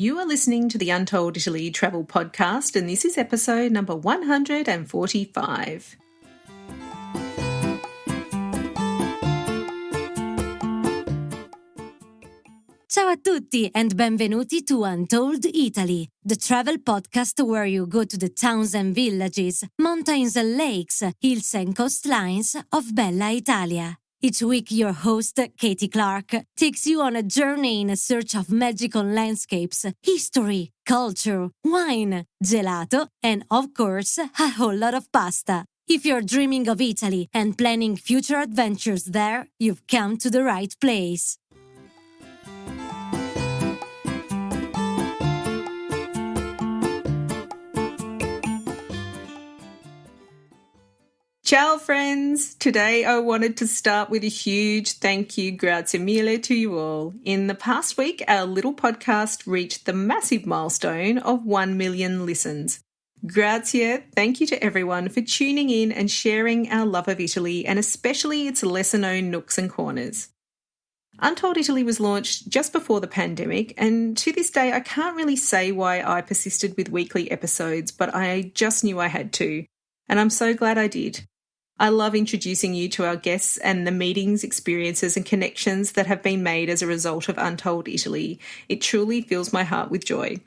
You are listening to the Untold Italy travel podcast, and this is episode number 145. Ciao a tutti and benvenuti to Untold Italy, the travel podcast where you go to the towns and villages, mountains and lakes, hills and coastlines of Bella Italia. Each week your host, Katy Clarke, takes you on a journey in search of magical landscapes, history, culture, wine, gelato, and of course, a whole lot of pasta. If you're dreaming of Italy and planning future adventures there, you've come to the right place. Ciao friends! Today I wanted to start with a huge thank you, grazie mille to you all. In the past week, our little podcast reached the massive milestone of 1 million listens. Grazie, thank you to everyone for tuning in and sharing our love of Italy and especially its lesser-known nooks and corners. Untold Italy was launched just before the pandemic, and to this day I can't really say why I persisted with weekly episodes, but I just knew I had to, and I'm so glad I did. I love introducing you to our guests and the meetings, experiences and connections that have been made as a result of Untold Italy. It truly fills my heart with joy.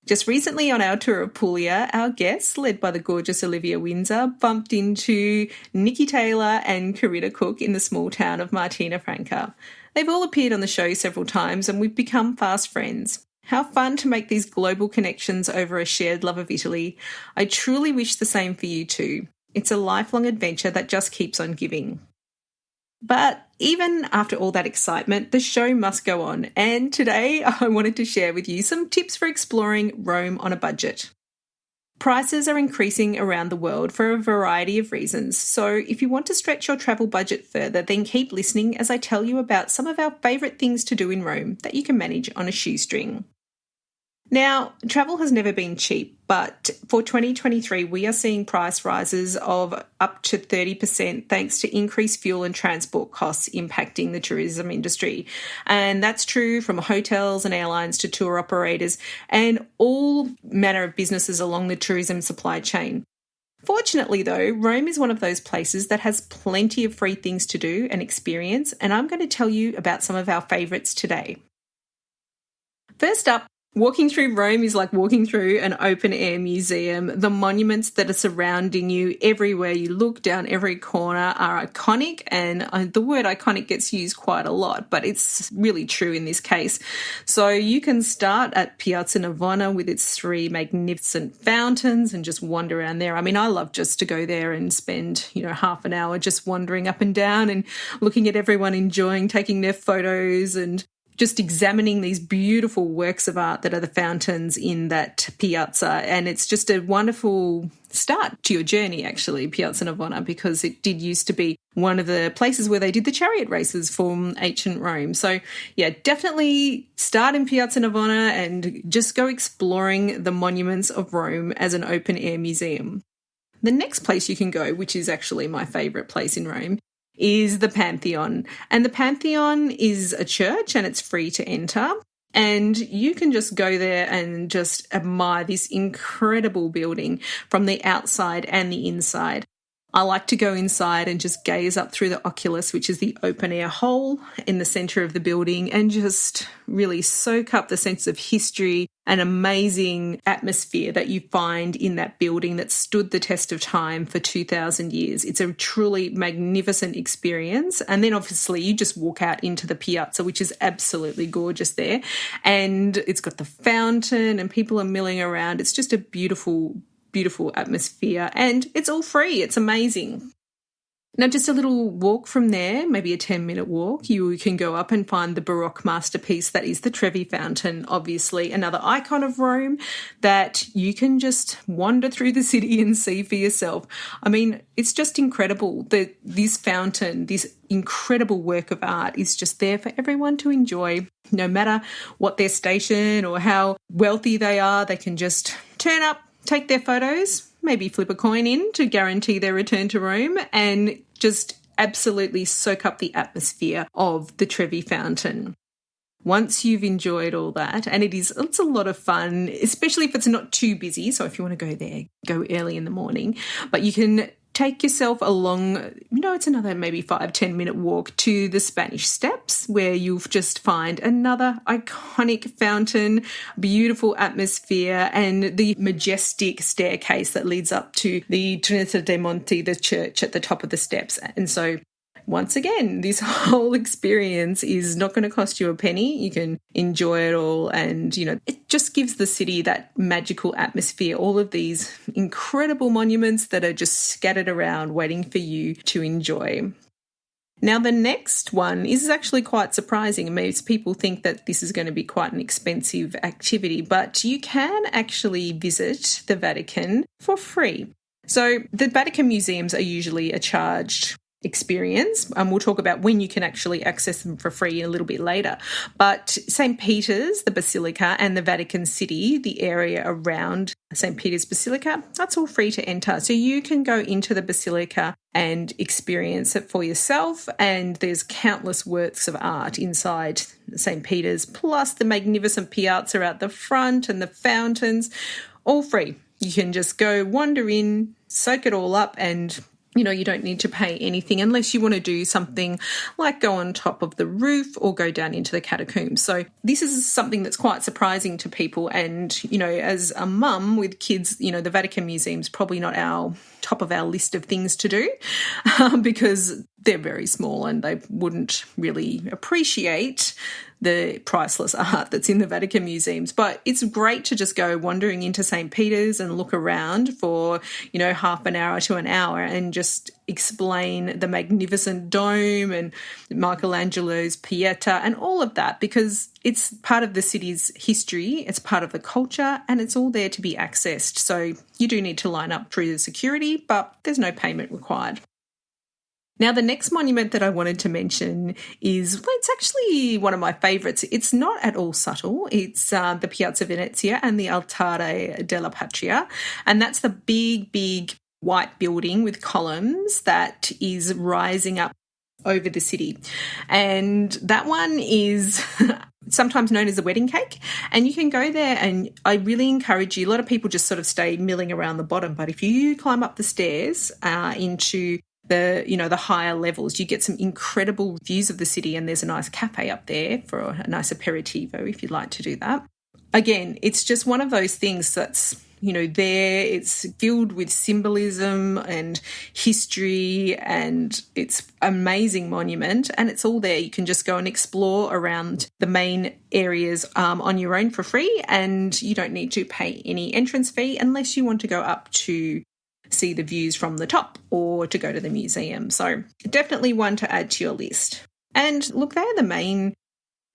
Just recently on our tour of Puglia, our guests, led by the gorgeous Olivia Windsor, bumped into Nikki Taylor and Carita Cook in the small town of Martina Franca. They've all appeared on the show several times and we've become fast friends. How fun to make these global connections over a shared love of Italy. I truly wish the same for you too. It's a lifelong adventure that just keeps on giving. But even after all that excitement, the show must go on. And today I wanted to share with you some tips for exploring Rome on a budget. Prices are increasing around the world for a variety of reasons. So if you want to stretch your travel budget further, then keep listening as I tell you about some of our favourite things to do in Rome that you can manage on a shoestring. Now, travel has never been cheap, but for 2023, we are seeing price rises of up to 30% thanks to increased fuel and transport costs impacting the tourism industry. And that's true from hotels and airlines to tour operators and all manner of businesses along the tourism supply chain. Fortunately, though, Rome is one of those places that has plenty of free things to do and experience, and I'm going to tell you about some of our favourites today. First up, walking through Rome is like walking through an open-air museum. The monuments that are surrounding you everywhere you look, down every corner, are iconic, and the word iconic gets used quite a lot, but it's really true in this case. So you can start at Piazza Navona with its 3 magnificent fountains and just wander around there. I mean, I love just to go there and spend, half an hour just wandering up and down and looking at everyone enjoying taking their photos and just examining these beautiful works of art that are the fountains in that piazza. And it's just a wonderful start to your journey, actually, Piazza Navona, because it did used to be one of the places where they did the chariot races from ancient Rome. So, yeah, definitely start in Piazza Navona and just go exploring the monuments of Rome as an open-air museum. The next place you can go, which is actually my favourite place in Rome, is the Pantheon. And the Pantheon is a church and it's free to enter. And you can just go there and just admire this incredible building from the outside and the inside. I like to go inside and just gaze up through the oculus, which is the open air hole in the centre of the building, and just really soak up the sense of history and amazing atmosphere that you find in that building that stood the test of time for 2,000 years. It's a truly magnificent experience. And then obviously you just walk out into the piazza, which is absolutely gorgeous there. And it's got the fountain and people are milling around. It's just a beautiful atmosphere, and it's all free. It's amazing. Now, just a little walk from there, maybe a 10-minute walk, you can go up and find the Baroque masterpiece that is the Trevi Fountain, obviously another icon of Rome that you can just wander through the city and see for yourself. I mean, it's just incredible that this fountain, this incredible work of art, is just there for everyone to enjoy. No matter what their station or how wealthy they are, they can just turn up, take their photos, maybe flip a coin in to guarantee their return to Rome, and just absolutely soak up the atmosphere of the Trevi Fountain. once you've enjoyed all that, and it's a lot of fun, especially if it's not too busy. So if you want to go there, go early in the morning, but you can take yourself along, it's another maybe 5-10 minute walk to the Spanish Steps, where you'll just find another iconic fountain, beautiful atmosphere, and the majestic staircase that leads up to the Trinita de Monte, the church at the top of the steps. And so once again, this whole experience is not going to cost you a penny. You can enjoy it all, and, it just gives the city that magical atmosphere, all of these incredible monuments that are just scattered around waiting for you to enjoy. Now, the next one is actually quite surprising. Most people think that this is going to be quite an expensive activity, but you can actually visit the Vatican for free. So the Vatican museums are usually a charged experience, and we'll talk about when you can actually access them for free a little bit later. But St. Peter's, the Basilica, and the Vatican City, the area around St. Peter's Basilica, that's all free to enter. So you can go into the Basilica and experience it for yourself, and there's countless works of art inside St. Peter's, plus the magnificent piazza out the front and the fountains, all free. You can just go wander in, soak it all up, and you don't need to pay anything unless you want to do something like go on top of the roof or go down into the catacombs. So this is something that's quite surprising to people. And, as a mum with kids, the Vatican Museum's probably not our top of our list of things to do because they're very small and they wouldn't really appreciate the priceless art that's in the Vatican museums. But it's great to just go wandering into St. Peter's and look around for, half an hour to an hour and just explain the magnificent dome and Michelangelo's Pieta and all of that, because it's part of the city's history, it's part of the culture, and it's all there to be accessed. So you do need to line up through the security, but there's no payment required. Now, the next monument that I wanted to mention it's actually one of my favourites. It's not at all subtle. It's the Piazza Venezia and the Altare della Patria. And that's the big white building with columns that is rising up over the city. And that one is sometimes known as a wedding cake. And you can go there, and I really encourage you. A lot of people just sort of stay milling around the bottom. But if you climb up the stairs into the higher levels, you get some incredible views of the city, and there's a nice cafe up there for a nice aperitivo if you'd like to do that. Again, it's just one of those things that's, there, it's filled with symbolism and history, and it's an amazing monument, and it's all there. You can just go and explore around the main areas on your own for free, and you don't need to pay any entrance fee unless you want to go up to see the views from the top or to go to the museum. So definitely one to add to your list. And look, they're the main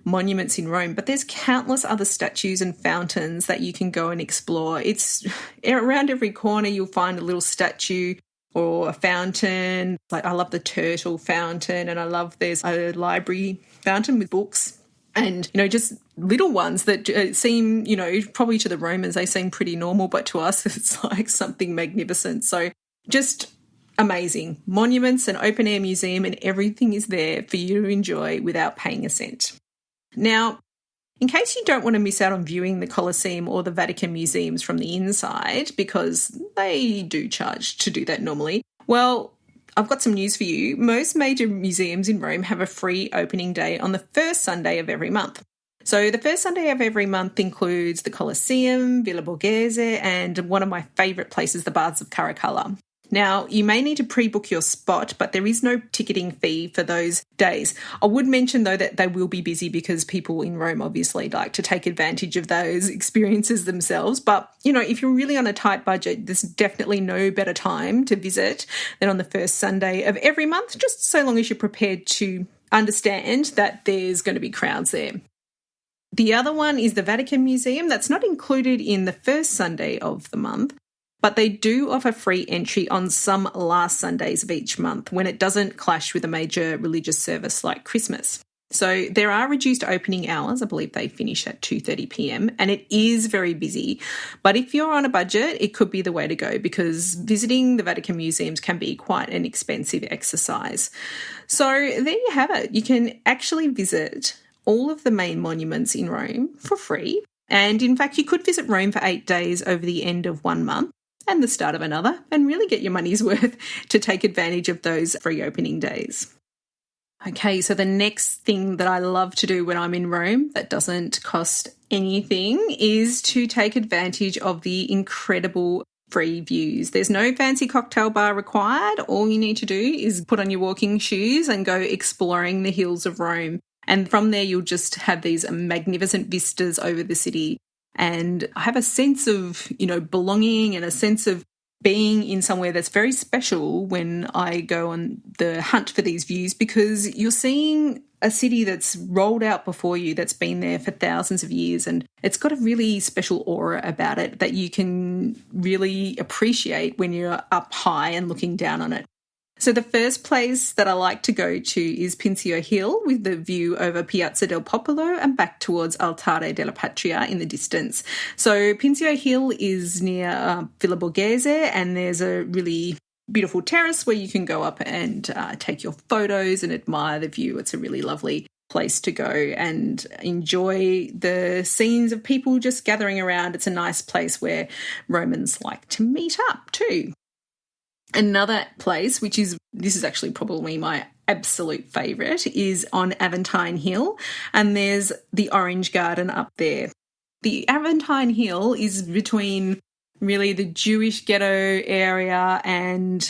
monuments in Rome, but there's countless other statues and fountains that you can go and explore. It's around every corner you'll find a little statue or a fountain. Like, I love the turtle fountain, and I love there's a library fountain with books. And, just little ones that seem, probably to the Romans, they seem pretty normal, but to us, it's like something magnificent. So just amazing. Monuments, an open-air museum, and everything is there for you to enjoy without paying a cent. Now, in case you don't want to miss out on viewing the Colosseum or the Vatican museums from the inside, because they do charge to do that normally, well, I've got some news for you. Most major museums in Rome have a free opening day on the first Sunday of every month. So the first Sunday of every month includes the Colosseum, Villa Borghese, and one of my favourite places, the Baths of Caracalla. Now, you may need to pre-book your spot, but there is no ticketing fee for those days. I would mention, though, that they will be busy because people in Rome obviously like to take advantage of those experiences themselves. But, if you're really on a tight budget, there's definitely no better time to visit than on the first Sunday of every month, just so long as you're prepared to understand that there's going to be crowds there. The other one is the Vatican Museum. That's not included in the first Sunday of the month, but they do offer free entry on some last Sundays of each month when it doesn't clash with a major religious service like Christmas. So there are reduced opening hours. I believe they finish at 2:30 p.m. and it is very busy. But if you're on a budget, it could be the way to go because visiting the Vatican museums can be quite an expensive exercise. So there you have it. You can actually visit all of the main monuments in Rome for free. And in fact, you could visit Rome for 8 days over the end of 1 month and the start of another, and really get your money's worth to take advantage of those free opening days. Okay, so the next thing that I love to do when I'm in Rome that doesn't cost anything is to take advantage of the incredible free views. There's no fancy cocktail bar required. All you need to do is put on your walking shoes and go exploring the hills of Rome. And from there, you'll just have these magnificent vistas over the city. And I have a sense of, belonging and a sense of being in somewhere that's very special when I go on the hunt for these views, because you're seeing a city that's rolled out before you, that's been there for thousands of years, and it's got a really special aura about it that you can really appreciate when you're up high and looking down on it. So the first place that I like to go to is Pincio Hill, with the view over Piazza del Popolo and back towards Altare della Patria in the distance. So Pincio Hill is near Villa Borghese, and there's a really beautiful terrace where you can go up and take your photos and admire the view. It's a really lovely place to go and enjoy the scenes of people just gathering around. It's a nice place where Romans like to meet up too. Another place, this is actually probably my absolute favourite, is on Aventine Hill, and there's the Orange Garden up there. The Aventine Hill is between really the Jewish ghetto area, and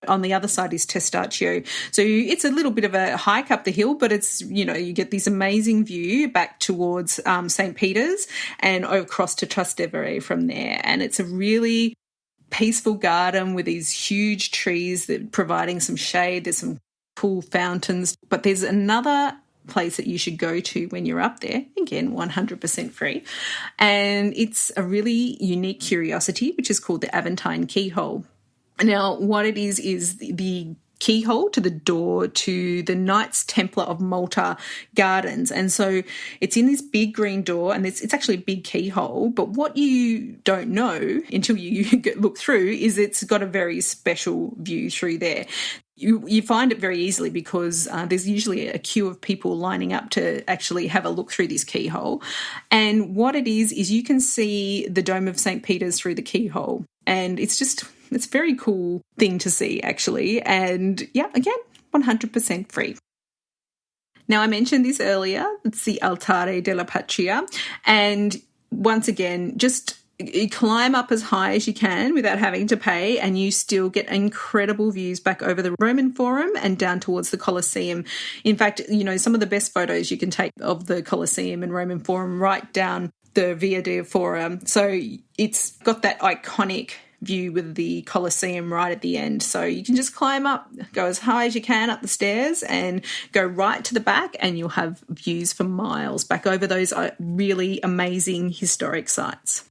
on the other side is Testaccio. So it's a little bit of a hike up the hill, but it's, you get this amazing view back towards St. Peter's and across to Trastevere from there. And it's a really peaceful garden with these huge trees that providing some shade. There's some cool fountains, but there's another place that you should go to when you're up there, again 100% free, and it's a really unique curiosity which is called the Aventine Keyhole. Now what it is the keyhole to the door to the Knights Templar of Malta gardens. And so it's in this big green door, and it's actually a big keyhole, but what you don't know until you look through is it's got a very special view through there. You find it very easily because there's usually a queue of people lining up to actually have a look through this keyhole. And what it is you can see the Dome of St. Peter's through the keyhole. And it's a very cool thing to see, actually. And yeah, again, 100% free. Now, I mentioned this earlier. It's the Altare della Patria. And once again, just you climb up as high as you can without having to pay, and you still get incredible views back over the Roman Forum and down towards the Colosseum. In fact, some of the best photos you can take of the Colosseum and Roman Forum right down the Via del Forum. So it's got that iconic view with the Colosseum right at the end. So you can just climb up, go as high as you can up the stairs and go right to the back, and you'll have views for miles back over those really amazing historic sites.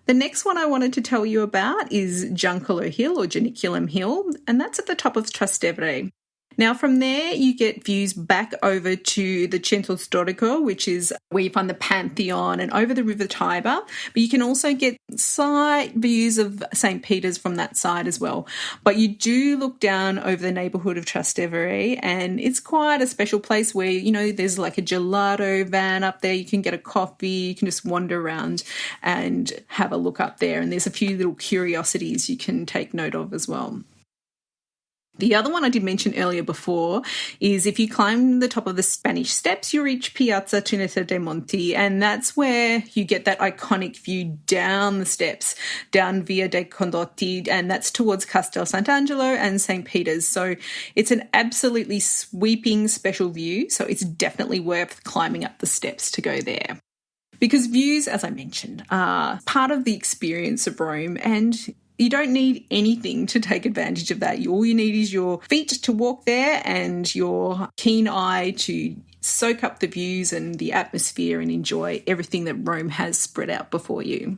The next one I wanted to tell you about is Giancolo Hill, or Janiculum Hill, and that's at the top of Trastevere. Now, from there, you get views back over to the Centro Storico, which is where you find the Pantheon, and over the River Tiber. But you can also get slight views of St. Peter's from that side as well. But you do look down over the neighbourhood of Trastevere, and it's quite a special place where, there's like a gelato van up there. You can get a coffee, you can just wander around and have a look up there. And there's a few little curiosities you can take note of as well. The other one I did mention earlier before is if you climb the top of the Spanish Steps, you reach Piazza Trinita dei Monti, and that's where you get that iconic view down the steps, down Via dei Condotti, and that's towards Castel Sant'Angelo and St. Peter's. So it's an absolutely sweeping special view, so it's definitely worth climbing up the steps to go there. Because views, as I mentioned, are part of the experience of Rome, and you don't need anything to take advantage of that. All you need is your feet to walk there and your keen eye to soak up the views and the atmosphere and enjoy everything that Rome has spread out before you.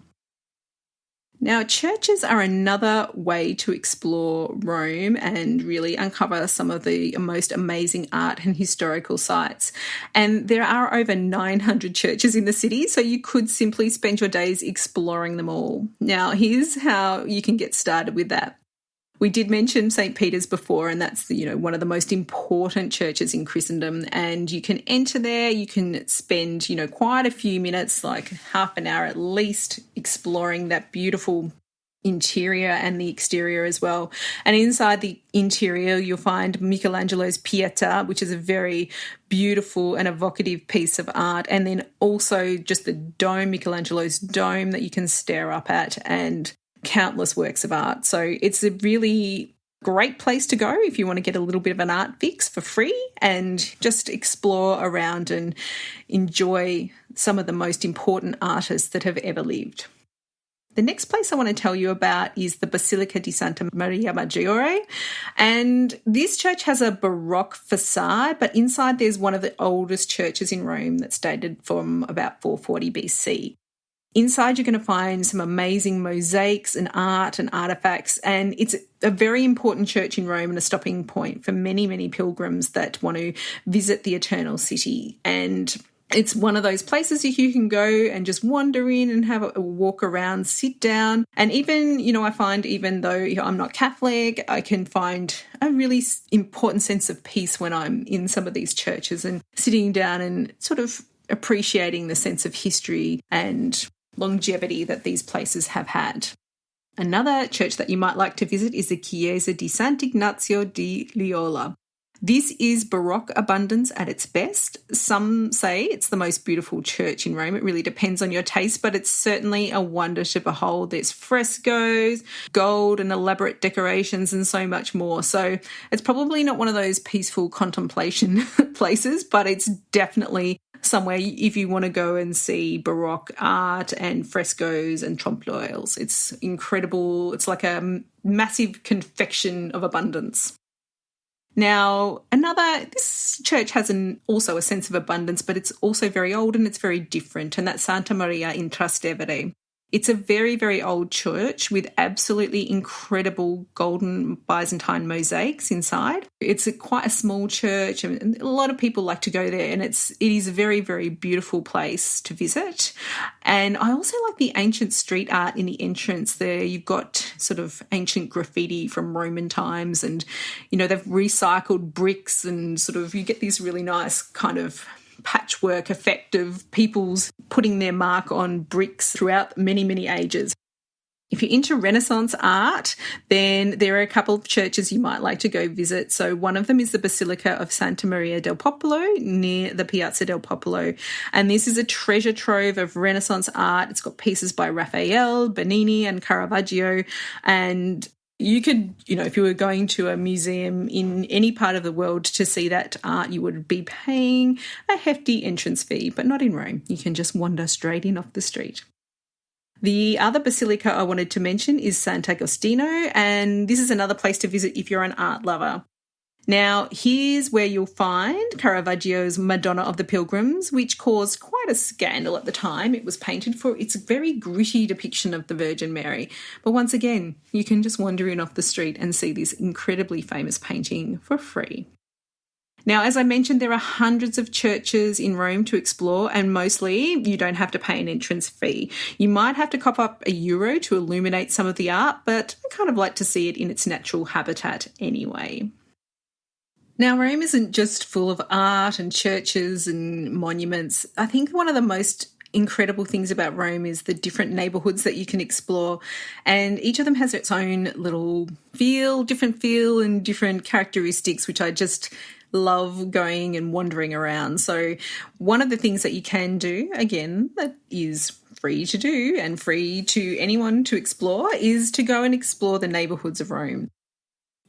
Now, churches are another way to explore Rome and really uncover some of the most amazing art and historical sites. And there are over 900 churches in the city, so you could simply spend your days exploring them all. Now, here's how you can get started with that. We did mention St. Peter's before, and that's one of the most important churches in Christendom. And you can enter there, you can spend quite a few minutes, like half an hour at least, exploring that beautiful interior and the exterior as well. And inside the interior, you'll find Michelangelo's Pieta, which is a very beautiful and evocative piece of art. And then also just the dome, Michelangelo's dome that you can stare up at, and countless works of art. So it's a really great place to go if you want to get a little bit of an art fix for free and just explore around and enjoy some of the most important artists that have ever lived. The next place I want to tell you about is the Basilica di Santa Maria Maggiore. And this church has a Baroque facade, but inside there's one of the oldest churches in Rome that's dated from about 440 BC. Inside, you're going to find some amazing mosaics and art and artifacts, and it's a very important church in Rome and a stopping point for many, many pilgrims that want to visit the Eternal City. And it's one of those places you can go and just wander in and have a walk around, sit down. And even, I find even though I'm not Catholic, I can find a really important sense of peace when I'm in some of these churches and sitting down and sort of appreciating the sense of history and longevity that these places have had. Another church that you might like to visit is the Chiesa di Sant'Ignazio di Loyola. This is Baroque abundance at its best. Some say it's the most beautiful church in Rome. It really depends on your taste, but it's certainly a wonder to behold. There's frescoes, gold and elaborate decorations and so much more. So it's probably not one of those peaceful contemplation places, but it's definitely somewhere if you want to go and see Baroque art and frescoes and trompe l'oeils. It's incredible. It's like a massive confection of abundance. Now, this church has also a sense of abundance, but it's also very old and it's very different, and that's Santa Maria in Trastevere. It's a very, very old church with absolutely incredible golden Byzantine mosaics inside. It's quite a small church and a lot of people like to go there, and it is a very, very beautiful place to visit. And I also like the ancient street art in the entrance there. You've got sort of ancient graffiti from Roman times, and, they've recycled bricks, and sort of you get this really nice kind of patchwork effect of people's putting their mark on bricks throughout many, many ages. If you're into Renaissance art, then there are a couple of churches you might like to go visit. So one of them is the Basilica of Santa Maria del Popolo near the Piazza del Popolo. And this is a treasure trove of Renaissance art. It's got pieces by Raphael, Bernini and Caravaggio. And you could, if you were going to a museum in any part of the world to see that art, you would be paying a hefty entrance fee, but not in Rome. You can just wander straight in off the street. The other basilica I wanted to mention is Sant'Agostino, and this is another place to visit if you're an art lover. Now, here's where you'll find Caravaggio's Madonna of the Pilgrims, which caused quite a scandal at the time. It was painted for its very gritty depiction of the Virgin Mary. But once again, you can just wander in off the street and see this incredibly famous painting for free. Now, as I mentioned, there are hundreds of churches in Rome to explore, and mostly you don't have to pay an entrance fee. You might have to cop up €1 to illuminate some of the art, but I kind of like to see it in its natural habitat anyway. Now, Rome isn't just full of art and churches and monuments. I think one of the most incredible things about Rome is the different neighbourhoods that you can explore, and each of them has its own little different feel and different characteristics, which I just love going and wandering around. So one of the things that you can do, again, that is free to do and free to anyone to explore, is to go and explore the neighbourhoods of Rome.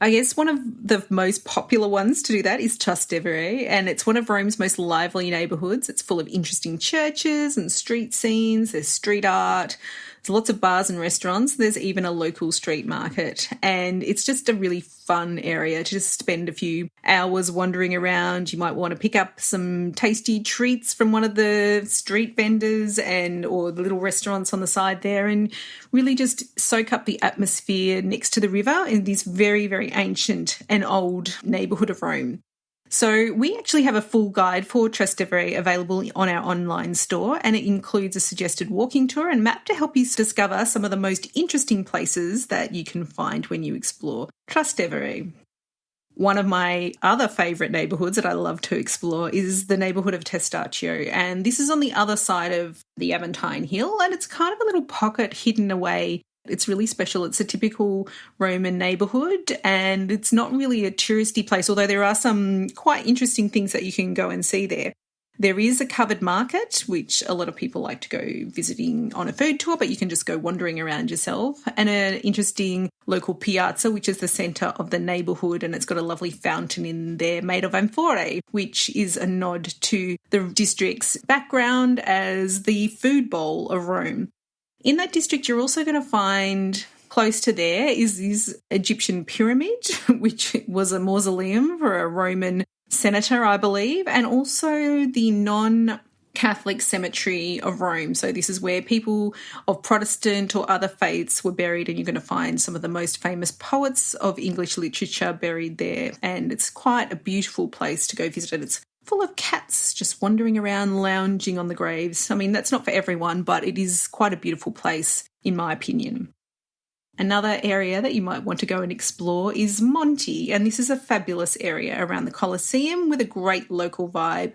I guess one of the most popular ones to do that is Trastevere, and it's one of Rome's most lively neighbourhoods. It's full of interesting churches and street scenes. There's street art. There's lots of bars and restaurants. There's even a local street market, and it's just a really fun area to just spend a few hours wandering around. You might want to pick up some tasty treats from one of the street vendors or the little restaurants on the side there, and really just soak up the atmosphere next to the river in this very, very ancient and old neighbourhood of Rome. So we actually have a full guide for Trastevere available on our online store, and it includes a suggested walking tour and map to help you discover some of the most interesting places that you can find when you explore Trastevere. One of my other favourite neighbourhoods that I love to explore is the neighbourhood of Testaccio, and this is on the other side of the Aventine Hill, and it's kind of a little pocket hidden away. It's really special. It's a typical Roman neighbourhood, and it's not really a touristy place, although there are some quite interesting things that you can go and see there. There is a covered market, which a lot of people like to go visiting on a food tour, but you can just go wandering around yourself, and an interesting local piazza, which is the centre of the neighbourhood, and it's got a lovely fountain in there made of amphora, which is a nod to the district's background as the food bowl of Rome. In that district, you're also going to find close to there is this Egyptian pyramid, which was a mausoleum for a Roman senator, I believe, and also the non-Catholic cemetery of Rome. So this is where people of Protestant or other faiths were buried, and you're going to find some of the most famous poets of English literature buried there. And it's quite a beautiful place to go visit. It's full of cats just wandering around, lounging on the graves. I mean, that's not for everyone, but it is quite a beautiful place, in my opinion. Another area that you might want to go and explore is Monte, and this is a fabulous area around the Colosseum with a great local vibe.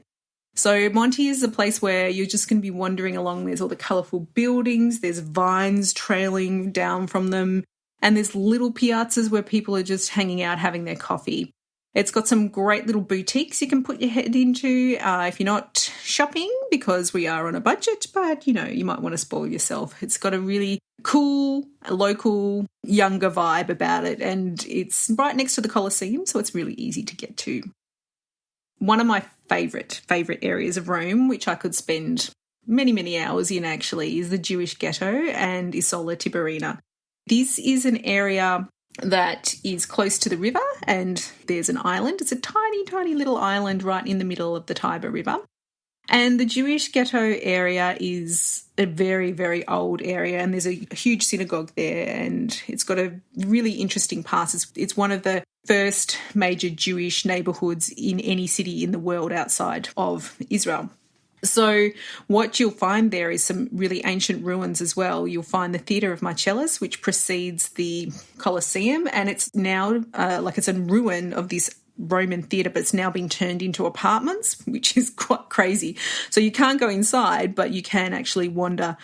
So Monte is a place where you're just going to be wandering along. There's all the colourful buildings, there's vines trailing down from them, and there's little piazzas where people are just hanging out having their coffee. It's got some great little boutiques you can put your head into if you're not shopping, because we are on a budget, but, you might want to spoil yourself. It's got a really cool, local, younger vibe about it, and it's right next to the Colosseum, so it's really easy to get to. One of my favourite areas of Rome, which I could spend many, many hours in actually, is the Jewish ghetto and Isola Tiberina. This is an area that is close to the river, and there's an island. It's a tiny, tiny little island right in the middle of the Tiber River. And the Jewish ghetto area is a very, very old area, and there's a huge synagogue there, and it's got a really interesting past. It's one of the first major Jewish neighbourhoods in any city in the world outside of Israel. So what you'll find there is some really ancient ruins as well. You'll find the Theatre of Marcellus, which precedes the Colosseum, and it's now it's a ruin of this Roman theatre, but it's now been turned into apartments, which is quite crazy. So you can't go inside, but you can actually wander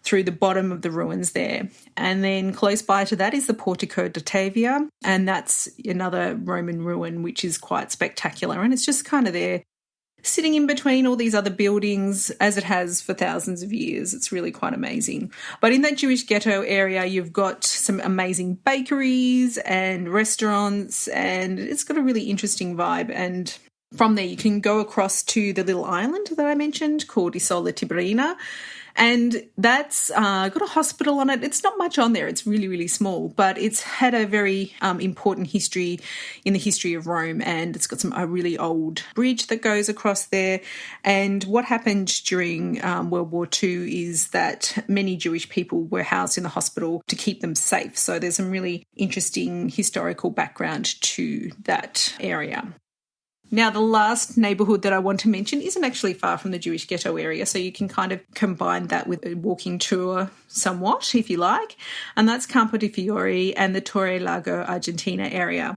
through the bottom of the ruins there. And then close by to that is the Portico d'Ottavia, and that's another Roman ruin, which is quite spectacular, and it's just kind of there sitting in between all these other buildings as it has for thousands of years. It's really quite amazing. But in that Jewish ghetto area, you've got some amazing bakeries and restaurants, and it's got a really interesting vibe. And from there, you can go across to the little island that I mentioned called Isola Tiberina, and that's got a hospital on it. It's not much on there. It's really, really small, but it's had a very important history in the history of Rome, and it's got a really old bridge that goes across there. And what happened during World War II is that many Jewish people were housed in the hospital to keep them safe. So there's some really interesting historical background to that area. Now, the last neighbourhood that I want to mention isn't actually far from the Jewish ghetto area, so you can kind of combine that with a walking tour somewhat, if you like, and that's Campo di Fiori and the Torre Lago Argentina area.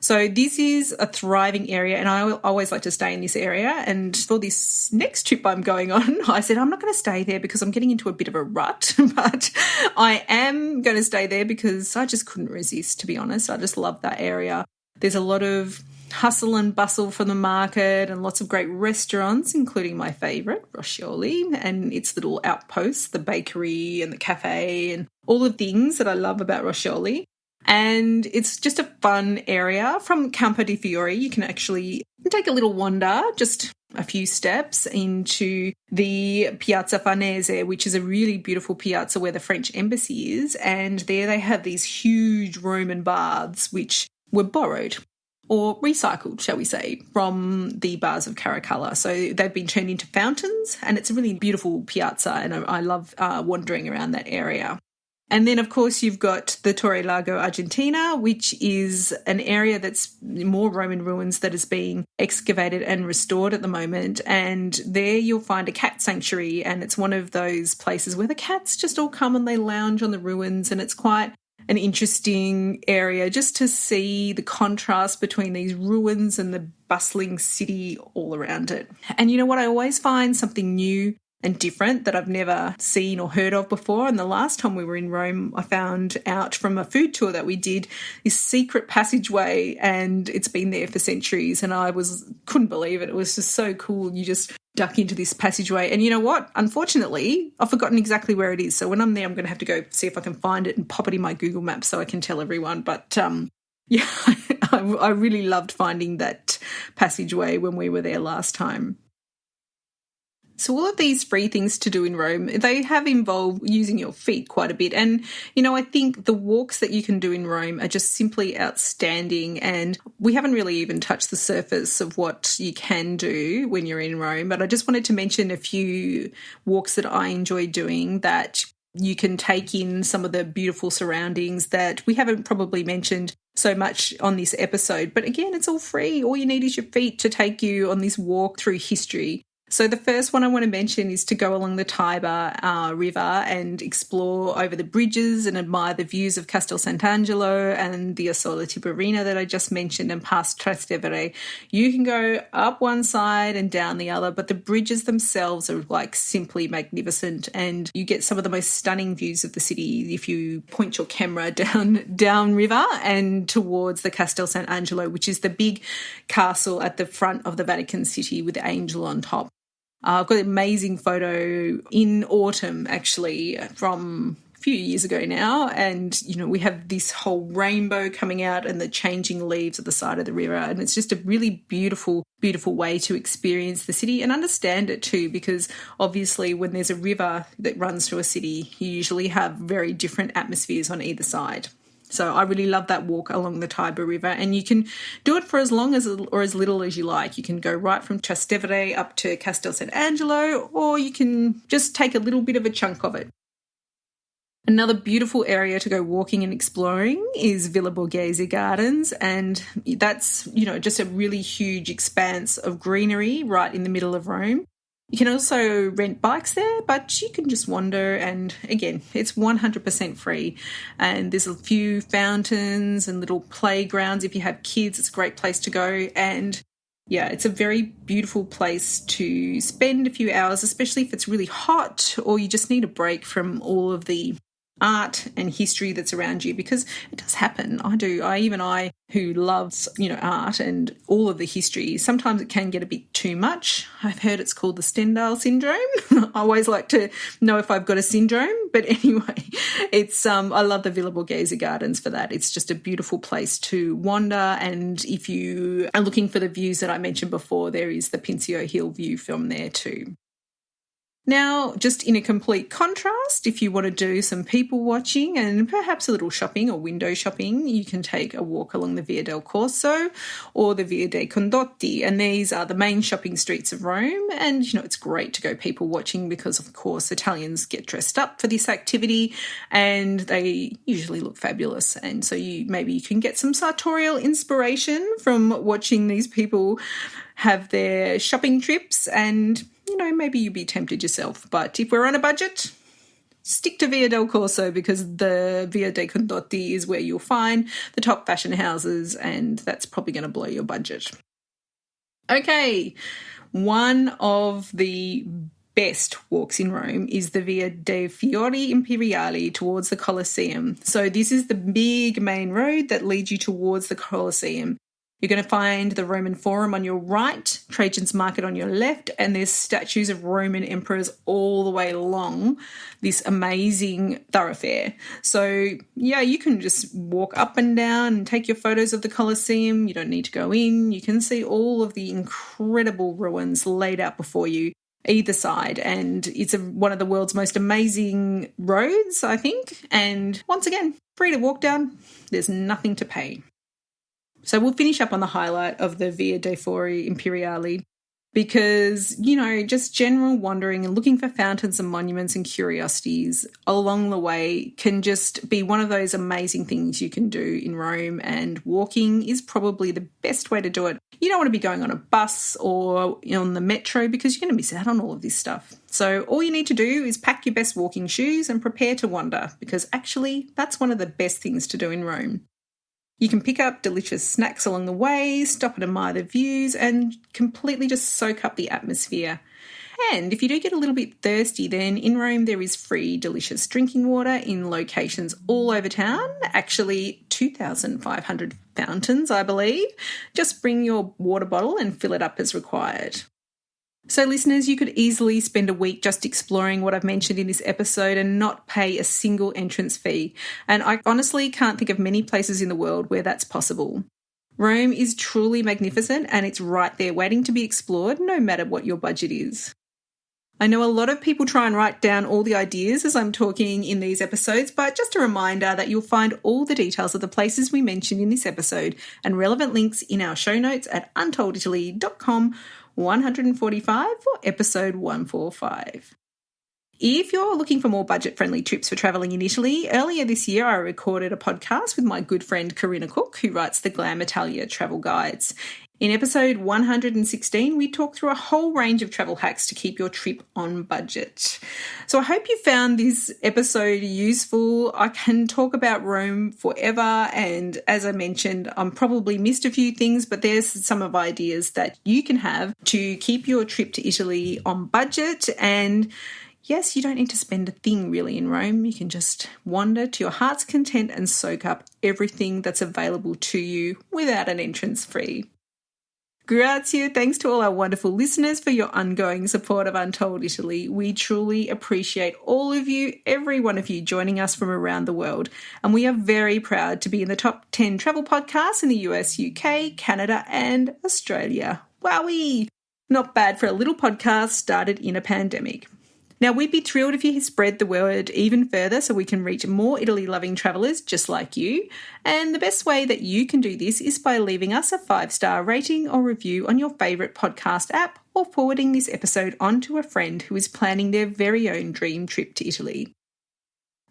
So this is a thriving area, and I always like to stay in this area. And for this next trip I'm going on, I said I'm not going to stay there because I'm getting into a bit of a rut, but I am going to stay there because I just couldn't resist, to be honest. I just love that area. There's a lot of hustle and bustle from the market and lots of great restaurants, including my favourite, Roscioli, and its little outposts, the bakery and the cafe and all the things that I love about Roscioli. And it's just a fun area. From Campo di Fiori, you can actually take a little wander, just a few steps, into the Piazza Farnese, which is a really beautiful piazza where the French embassy is. And there they have these huge Roman baths, which were borrowed or recycled, shall we say, from the bars of Caracalla. So they've been turned into fountains, and it's a really beautiful piazza, and I love wandering around that area. And then, of course, you've got the Torre Lago Argentina, which is an area that's more Roman ruins that is being excavated and restored at the moment. And there you'll find a cat sanctuary, and it's one of those places where the cats just all come and they lounge on the ruins, and it's quite an interesting area just to see the contrast between these ruins and the bustling city all around it. And you know what? I always find something new and different that I've never seen or heard of before. And the last time we were in Rome, I found out from a food tour that we did this secret passageway, and it's been there for centuries. And I couldn't believe it. It was just so cool. You just duck into this passageway. And you know what? Unfortunately, I've forgotten exactly where it is. So when I'm there, I'm going to have to go see if I can find it and pop it in my Google Maps so I can tell everyone. But yeah, I really loved finding that passageway when we were there last time. So all of these free things to do in Rome, they have involved using your feet quite a bit. And, you know, I think the walks that you can do in Rome are just simply outstanding. And we haven't really even touched the surface of what you can do when you're in Rome. But I just wanted to mention a few walks that I enjoy doing that you can take in some of the beautiful surroundings that we haven't probably mentioned so much on this episode. But again, it's all free. All you need is your feet to take you on this walk through history. So the first one I want to mention is to go along the Tiber River and explore over the bridges and admire the views of Castel Sant'Angelo and the Isola Tiberina that I just mentioned and past Trastevere. You can go up one side and down the other, but the bridges themselves are like simply magnificent, and you get some of the most stunning views of the city if you point your camera down river and towards the Castel Sant'Angelo, which is the big castle at the front of the Vatican City with the angel on top. I've got an amazing photo in autumn, actually, from a few years ago now. And, you know, we have this whole rainbow coming out and the changing leaves at the side of the river. And it's just a really beautiful, beautiful way to experience the city and understand it too, because obviously when there's a river that runs through a city, you usually have very different atmospheres on either side. So I really love that walk along the Tiber River, and you can do it for as long as or as little as you like. You can go right from Trastevere up to Castel Sant'Angelo, or you can just take a little bit of a chunk of it. Another beautiful area to go walking and exploring is Villa Borghese Gardens, and that's, you know, just a really huge expanse of greenery right in the middle of Rome. You can also rent bikes there, but you can just wander, and again, it's 100% free. And there's a few fountains and little playgrounds. If you have kids, it's a great place to go. And yeah, it's a very beautiful place to spend a few hours, especially if it's really hot or you just need a break from all of the art and history that's around you, because it does happen. I who loves, you know, art and all of the history, sometimes it can get a bit too much. I've heard it's called the Stendhal syndrome. I always like to know if I've got a syndrome, but anyway, it's I love the Villa Borghese Gardens for that. It's just a beautiful place to wander, and if you are looking for the views that I mentioned before, there is the Pincio Hill view from there too. Now, just in a complete contrast, if you want to do some people watching and perhaps a little shopping or window shopping, you can take a walk along the Via del Corso or the Via dei Condotti. And these are the main shopping streets of Rome. And, you know, it's great to go people watching because, of course, Italians get dressed up for this activity and they usually look fabulous. And so maybe you can get some sartorial inspiration from watching these people have their shopping trips, and, you know, maybe you'd be tempted yourself. But if we're on a budget, stick to Via del Corso, because the Via dei Condotti is where you'll find the top fashion houses, and that's probably going to blow your budget. Okay, one of the best walks in Rome is the Via dei Fiori Imperiali towards the Colosseum. So this is the big main road that leads you towards the Colosseum. You're going to find the Roman Forum on your right, Trajan's Market on your left, and there's statues of Roman emperors all the way along this amazing thoroughfare. So, yeah, you can just walk up and down and take your photos of the Colosseum. You don't need to go in. You can see all of the incredible ruins laid out before you either side, and it's one of the world's most amazing roads, I think. And once again, free to walk down. There's nothing to pay. So we'll finish up on the highlight of the Via dei Fiori Imperiali. because, just general wandering and looking for fountains and monuments and curiosities along the way can just be one of those amazing things you can do in Rome, and walking is probably the best way to do it. You don't want to be going on a bus or on the metro because you're going to miss out on all of this stuff. So all you need to do is pack your best walking shoes and prepare to wander, because actually that's one of the best things to do in Rome. You can pick up delicious snacks along the way, stop and admire the views, and completely just soak up the atmosphere. And if you do get a little bit thirsty, then in Rome there is free, delicious drinking water in locations all over town. Actually, 2,500 fountains, I believe. Just bring your water bottle and fill it up as required. So listeners, you could easily spend a week just exploring what I've mentioned in this episode and not pay a single entrance fee. And I honestly can't think of many places in the world where that's possible. Rome is truly magnificent, and it's right there waiting to be explored, no matter what your budget is. I know a lot of people try and write down all the ideas as I'm talking in these episodes, but just a reminder that you'll find all the details of the places we mentioned in this episode and relevant links in our show notes at untolditaly.com 145 for episode 145. If you're looking for more budget-friendly trips for travelling in Italy, earlier this year I recorded a podcast with my good friend Corinna Cook, who writes the Glam Italia travel guides. In episode 116, we talk through a whole range of travel hacks to keep your trip on budget. So I hope you found this episode useful. I can talk about Rome forever, and as I mentioned, I'm probably missed a few things, but there's some of ideas that you can have to keep your trip to Italy on budget. And yes, you don't need to spend a thing really in Rome. You can just wander to your heart's content and soak up everything that's available to you without an entrance fee. Grazie, thanks to all our wonderful listeners for your ongoing support of Untold Italy. We truly appreciate all of you, every one of you joining us from around the world. And we are very proud to be in the top 10 travel podcasts in the US, UK, Canada and Australia. Wowee! Not bad for a little podcast started in a pandemic. Now, we'd be thrilled if you spread the word even further so we can reach more Italy-loving travellers just like you. And the best way that you can do this is by leaving us a 5-star rating or review on your favourite podcast app, or forwarding this episode on to a friend who is planning their very own dream trip to Italy.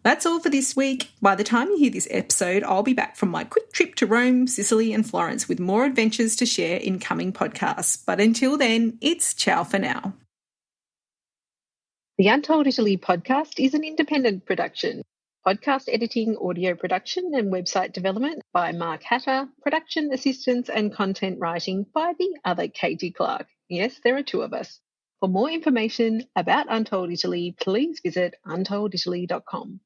That's all for this week. By the time you hear this episode, I'll be back from my quick trip to Rome, Sicily and Florence with more adventures to share in coming podcasts. But until then, it's ciao for now. The Untold Italy podcast is an independent production. Podcast editing, audio production and website development by Mark Hatter, production assistance and content writing by the other Katy Clarke. Yes, there are two of us. For more information about Untold Italy, please visit untolditaly.com.